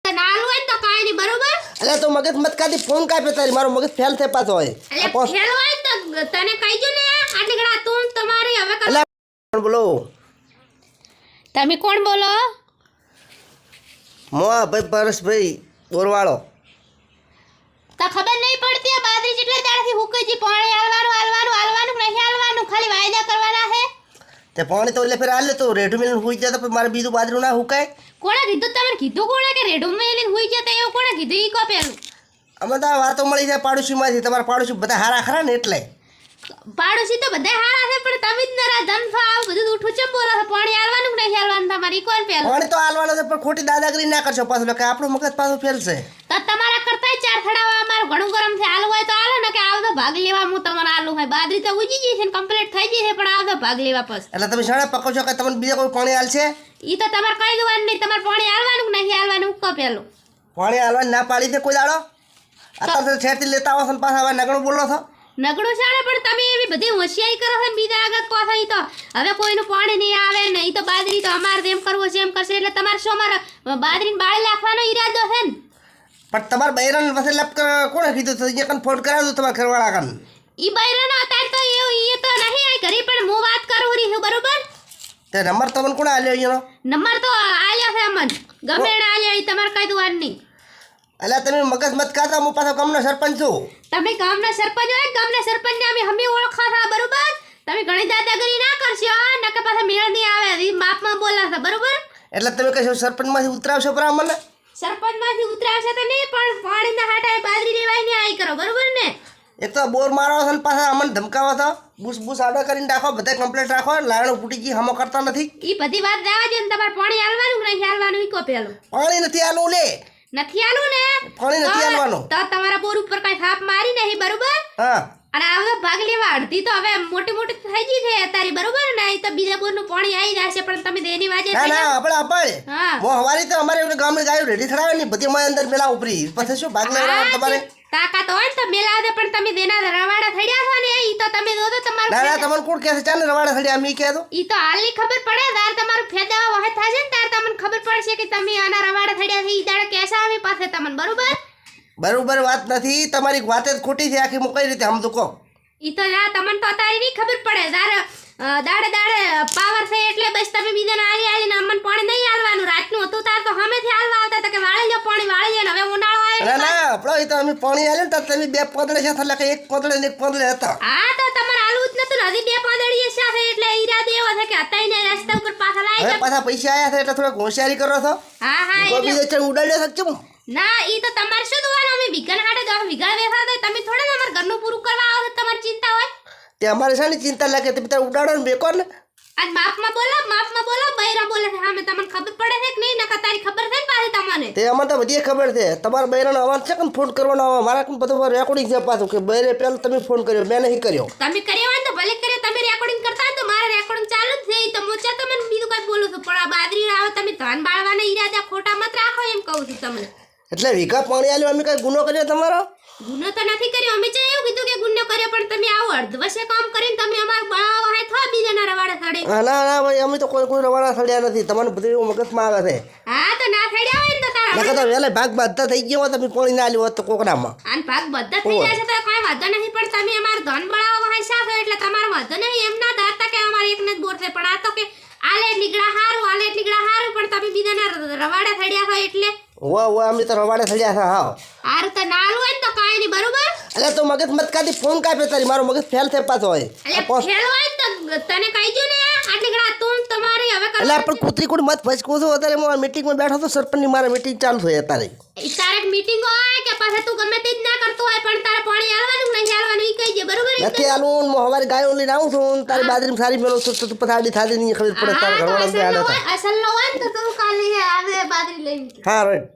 તને આલુ હોય તો કાઈ નહીં બરોબર અલે તો મગજ મત કાઢી ફોન કાપે તારી મારો મગજ ફેલ થઈ પાછો હોય એટલે ફેલ હોય તો તને કહીજો ને આટલી ગડા તું તમારી હવે અલે કોણ બોલો તમે કોણ બોલો મોआ ભાઈ પરેશભાઈ બોરવાળો તો ખબર નહીં પડતી આ બાદરી જેટલે દાડથી હુકજી પાણી આલવાનું નહીં આલવાનું ખાલી વાયદા કરવાના છે તે પાણી તો એટલે ફેર આલે તો રેઢું મેલીને હુઈ જાય તો મારે બીજું બાજરું ના હુકાય કોણે કીધું તમને કીધું કોણે કે રેઢું મેલીને હુઈ જતા એવું કોણે કીધું ઈ કો પેલું અમે તો આ વાતો મળી જાય પાડોશીમાંથી તમારા પાડોશી બધા હારા ખરા ને એટલે પાડોશી તો બધા હારા છે પણ તમે જ નરા ધનફા આવ બધું ઉઠું ચમ બોલો છો પાણી આલવાનું નહીં આલવાનું તમારી કોણ પેલું પાણી તો આલવાનું છે પણ ખોટી દાદાગીરી ના કરશો પાછું કે આપણું મગજ પાછું ફેલશે તો તમારા કરતા ચાર થડાવા અમારું ઘણું ગરમ છે આલુ હોય તો આલો ને કે આવતો ભાગ લેવા હું તમારા આલુ હોય બાદરી તો ઉજી ગઈ છે ને કમ્પ્લીટ થઈ ગઈ છે પણ આવતો ભાગ લેવા પછી એટલે તમે શાણે પકો છો કે તમને બીજા કોઈ પાણી આલશે ઈ તો તમારે કઈ જવાનું નહીં તમારે પાણી આલવાનું નહીં આલવાનું કો પેલું પાણી આલવાની ના પાડી દે કોઈ દાડો અત્યારે છેડતી લેતા આવો છો ને પાછા હવે નગણું બોલો છો નગડું સાડે પણ તમે એવી બધી હોશિયારી કરો છો ને બીજા આગળ કહો છો ઈ તો હવે કોઈનું પાણી નહીં આવે ને ઈ તો બાદરી તો અમારે જેમ કરવું છે એમ કરશે એટલે તમારે શું મારા બાદરીને બાળી નાખવાનો ઈરાદો છે ને પણ તમારા બૈરાને પાસે લપ કોણે કીધું તો એ કન ફોન કરાવજો તમારા ઘરવાળા કન ઈ બૈરાનો અત્યારે તો એવું ઈ તો નહીં આઈ ઘરે પણ હું વાત કરું રહી છું બરોબર તે નંબર તમને કોણે આલ્યો એનો નંબર તો આલ્યો છે અમન ગમે એને આલ્યો ઈ તમારે કઈ દુવાન નહીં અલ્યા તમે મગજ મત કાઢો હું પાછો ગામનો સરપંચ છું તમે ગામના સરપંચ હોય ગામના સરપંચને અમે હમી ઓળખા હતા બરોબર તમે ઘણી દાદાગીરી ના કરશો નકે પાછા મેળ નહીં આવે ઈ માપમાં બોલાશે બરોબર એટલે તમે કહેશો સરપંચમાંથી ઉતરાવશો પરા મને સરપંચમાંથી ઉતરાવશે તો નહીં પણ પાણીના હાટાએ બાદરી લેવાય ને આઈ કરો બરોબર ને એક તો બોર મારો છો ને પાછા અમને ધમકાવો છો બૂસ આડો કરીને રાખો બધા કમ્પ્લીટ રાખો લાયણો ફૂટી ગઈ હમો કરતા નથી ઈ બધી વાત રહેવા દો ને તમારે પાણી આલવાનું નહીં આલવાનું ઈ કો પેલું પાણી નથી આલું લે નથી આલું ને પાણી નથી આલવાનું તો તમારા બોર ઉપર કઈ થાપ મારી નહીં બરોબર હા અને આવતો ભાગ લેવા અડધી તો હવે મોટી મોટી થઈ ગઈ છે તારી બરોબર ને ઈ તો બીજા બોરનું પાણી આવી જશે પણ તમે દેની વાજે ના ના આપણે હા મો હવારી તો અમારે ગામની ગાયો રેડી થડાવે ને બધી માં અંદર મેલા ઉપરી પછી શું ભાગ લેવા તમારે તાકાત હોય તો મેલા દે પણ તમે દેના રવાડા થડ્યા છો ને ઈ તો તમે દો તો તમારું ના ના તમને કોણ કહે છે ચાલે રવાડા થડી અમે કહે દો ઈ તો હાલની ખબર પડે તાર તમારું ફેદા વહે થાશે ને તાર તમને ખબર પડશે કે તમે આના રવાડા થડ્યા છે ઈ દાડે કેસા આવે પાસે તમને બરોબર બરોબર વાત નથી તમારી વાત જ ખોટી છે આખી હું કઈ રીતે સમજુ કહો ઈ તો યા તમને તો તારી ની ખબર પડે દાડે દાડે પાવર છે એટલે બસ તમે બીજાને આલી ને અમને પાણી નહીં આલવાનું રાતનું હતું તાર તો હમેથી આલવા આવતા તો કે વાળી લો પાણી વાળી લે હવે ઉનાળો ના ના આપણો ઈ તો અમે પાણી આલે ને તો તમે બે પોદળે છે એટલે કે એક પોદળે ને એક પોદળે હતા હા તો તમારે આલવું જ નતું હજી બે પાંદડીએ સાથે એટલે ઈરાદો એવો છે કે હતાઈને રસ્તા ઉપર પાછા લાવી હવે પાછા પૈસા આયા છે એટલે થોડોક હોશિયારી કરો છો હા હા કોઈ બીજો ચણ ઉડાડ્યો છે કેમ ના ઈ તો તમારે શું દવાનું અમે વિઘન હાટે 10 વીઘા વેફા દે તમે થોડા અમાર ઘરનું પૂરું કરવા આવો તમારી ચિંતા હોય તે અમારે શાની ચિંતા લાગે તમે તાર ઉડાડો ને બેકો ને આજ માપમાં બોલો બૈરા બોલે છે હા મે તમને ખબર પડે છે કે નહીં નકા તારી ખબર છે ને પાછી તમને તે અમને તો બધી ખબર છે તમારા બૈરાનો અવાજ છે કે ફોન કરવાનો આવે મારા કન બધું રેકોર્ડિંગ છે પાછું કે બૈરે પહેલા તમે ફોન કર્યો મેં નહીં કર્યો તમે કર્યો હોય તો ભલે કર્યો તમે રેકોર્ડિંગ કરતા હોય તો મારે રેકોર્ડિંગ ચાલુ જ છે ઈ તો મોચા તમને બીજું કઈ બોલું છું પણ આ બાદરી આવે તમે ધન બાળવાના ઈરાદા ખોટા મત રાખો એમ કહું છું તમને એટલે વીઘા પાણી આલ્યો અમે કઈ ગુનો કર્યો તમારો ગુનો તો નથી કર્યો અમે તો એવું કીધું કે ગુનો કર્યો પણ તમે આવો અર્ધવશે કામ કરીને તમે અમાર બળાવો હે થા બીજાના રવાડા થડે ના ના ભાઈ અમે તો કોઈ રવાડા થડ્યા નથી તમને બધું એવું મગજમાં આવે છે હા તો ના થડ્યા હોય ને તો તારા નકર તો વેલે ભાગ બાધતા થઈ ગયો હોત તમે પાણી ના આલ્યો હોત તો કોકડામાં આન ભાગ બધા થઈ જાય છે તો કાઈ વાંધો નહીં પણ તમે અમાર ધન બળાવો હોય સાફ એટલે તમારો વાંધો નહીં એમ ના ધારતા કે અમાર એકને જ બોર છે પણ આ તો કે આલે નીકળા હારું પણ તમે બીજાના રવાડા થડ્યા હોય એટલે ઓ અમે તો રવાડે થડ્યા છે હા હારું તો નાલું હોય ને તો કાઈ નહીં બરોબર અલે તો મગજ મત કાઢી ફોન કાપે તારી મારો મગજ ફેલ થઈ પાછો હોય એટલે ફેલ હોય તો તને કહીજો ને આટલી ગડા તું તમારી હવે એટલે પણ કૂતરી કોડ મત ફસકો છો અત્યારે હું મીટિંગમાં બેઠો તો સરપંચની મારા મીટિંગ ચાલુ થઈ અત્યારે તારે મીટિંગ હોય કે પાછા તું ગમે તે જ ના કરતો હોય પણ તારે પાણી આલવાનું નહીં આલવાનું ઈ કહીજે બરોબર નથી આલું હું હવારે ગાયો લઈને આવું છું તારી બાજરી સારી મેલો તો તું પથાડી થાદી નહીં ખબર પડે તારા ઘરવાળા અસલ નો હોય તો તું કાલે આવે બાદરી લઈને હા રાઈટ